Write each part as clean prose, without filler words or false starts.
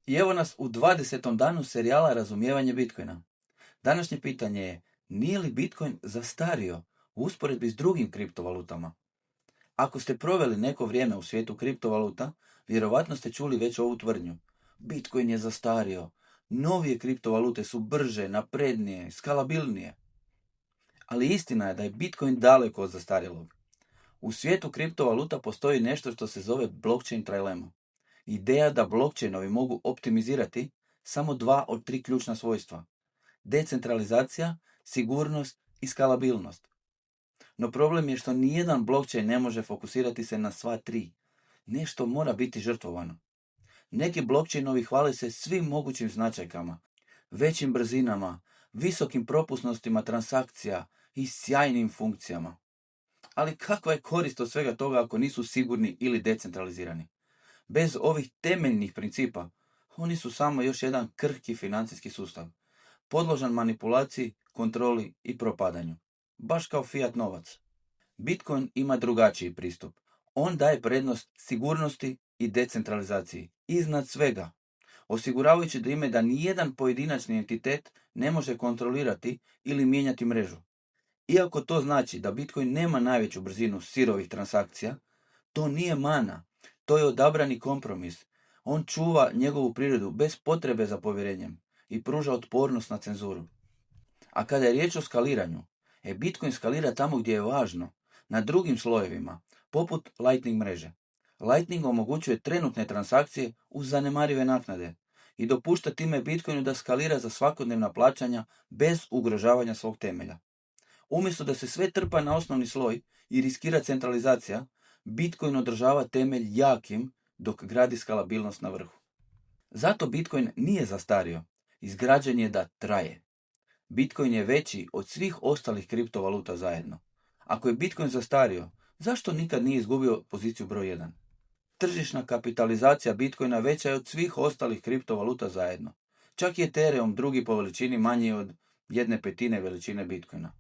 I evo nas u 20. danu serijala Razumijevanje Bitcoina. Današnje pitanje je, nije li Bitcoin zastario u usporedbi s drugim kriptovalutama? Ako ste proveli neko vrijeme u svijetu kriptovaluta, vjerovatno ste čuli već ovu tvrdnju. Bitcoin je zastario. Novije kriptovalute su brže, naprednije, skalabilnije. Ali istina je da je Bitcoin daleko od zastarjelog. U svijetu kriptovaluta postoji nešto što se zove blockchain trilema. Ideja da blockchainovi mogu optimizirati samo 2 od 3 ključna svojstva. Decentralizacija, sigurnost i skalabilnost. No problem je što nijedan blockchain ne može fokusirati se na sva 3. Nešto mora biti žrtvovano. Neki blockchainovi hvale se svim mogućim značajkama, većim brzinama, visokim propusnostima transakcija i sjajnim funkcijama. Ali kakva je korist od svega toga ako nisu sigurni ili decentralizirani? Bez ovih temeljnih principa, oni su samo još jedan krhki financijski sustav, podložan manipulaciji, kontroli i propadanju. Baš kao fiat novac. Bitcoin ima drugačiji pristup. On daje prednost sigurnosti i decentralizaciji, iznad svega, osiguravajući da nijedan pojedinačni entitet ne može kontrolirati ili mijenjati mrežu. Iako to znači da Bitcoin nema najveću brzinu sirovih transakcija, to nije mana, to je odabrani kompromis. On čuva njegovu prirodu bez potrebe za povjerenjem i pruža otpornost na cenzuru. A kada je riječ o skaliranju, Bitcoin skalira tamo gdje je važno, na drugim slojevima, poput Lightning mreže. Lightning omogućuje trenutne transakcije uz zanemarive naknade i dopušta time Bitcoinu da skalira za svakodnevna plaćanja bez ugrožavanja svog temelja. Umjesto da se sve trpa na osnovni sloj i riskira centralizacija, Bitcoin održava temelj jakim dok gradi skalabilnost na vrhu. Zato Bitcoin nije zastario, izgrađen je da traje. Bitcoin je veći od svih ostalih kriptovaluta zajedno. Ako je Bitcoin zastario, zašto nikad nije izgubio poziciju broj 1? Tržišna kapitalizacija Bitcoina veća je od svih ostalih kriptovaluta zajedno. Čak i Ethereum, drugi po veličini, manji od 1/5 veličine Bitcoina.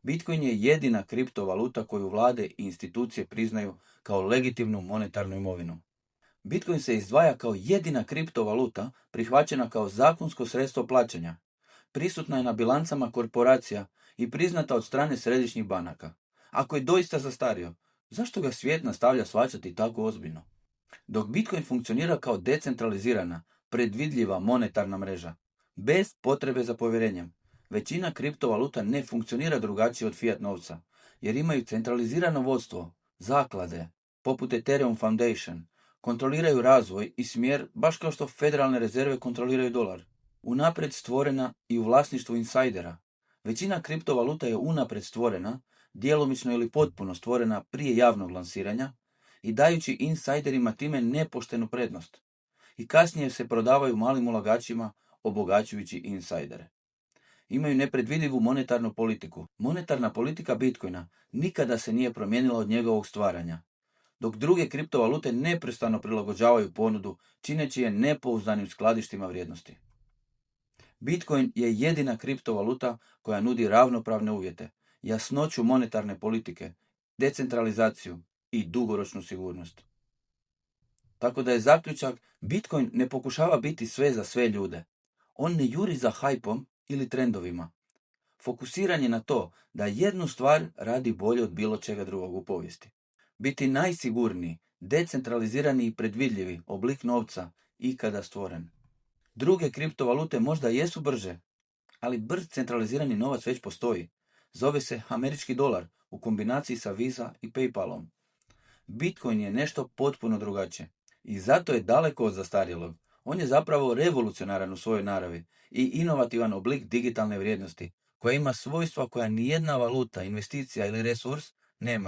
Bitcoin je jedina kriptovaluta koju vlade i institucije priznaju kao legitimnu monetarnu imovinu. Bitcoin se izdvaja kao jedina kriptovaluta prihvaćena kao zakonsko sredstvo plaćanja. Prisutna je na bilancama korporacija i priznata od strane središnjih banaka. Ako je doista zastario, zašto ga svijet nastavlja shvaćati tako ozbiljno? Dok Bitcoin funkcionira kao decentralizirana, predvidljiva monetarna mreža, bez potrebe za povjerenjem, većina kriptovaluta ne funkcionira drugačije od fiat novca, jer imaju centralizirano vodstvo, zaklade, poput Ethereum Foundation, kontroliraju razvoj i smjer baš kao što federalne rezerve kontroliraju dolar. Unaprijed stvorena i u vlasništvu insajdera. Većina kriptovaluta je unaprijed stvorena, djelomično ili potpuno stvorena prije javnog lansiranja i dajući insajderima time nepoštenu prednost. I kasnije se prodavaju malim ulagačima, obogaćujući insajdere. Imaju nepredvidivu monetarnu politiku. Monetarna politika Bitcoina nikada se nije promijenila od njegovog stvaranja, dok druge kriptovalute neprestano prilagođavaju ponudu, čineći je nepouzdanim skladištima vrijednosti. Bitcoin je jedina kriptovaluta koja nudi ravnopravne uvjete, jasnoću monetarne politike, decentralizaciju i dugoročnu sigurnost. Tako da je zaključak, Bitcoin ne pokušava biti sve za sve ljude. On ne juri za hajpom ili trendovima. Fokusiran je na to da jednu stvar radi bolje od bilo čega drugog u povijesti. Biti najsigurniji, decentralizirani i predvidljivi oblik novca ikada stvoren. Druge kriptovalute možda jesu brže, ali brz centralizirani novac već postoji. Zove se američki dolar u kombinaciji sa Visa i PayPalom. Bitcoin je nešto potpuno drugačije i zato je daleko od zastarjelog. On je zapravo revolucionaran u svojoj naravi i inovativan oblik digitalne vrijednosti koja ima svojstva koja nijedna valuta, investicija ili resurs nema.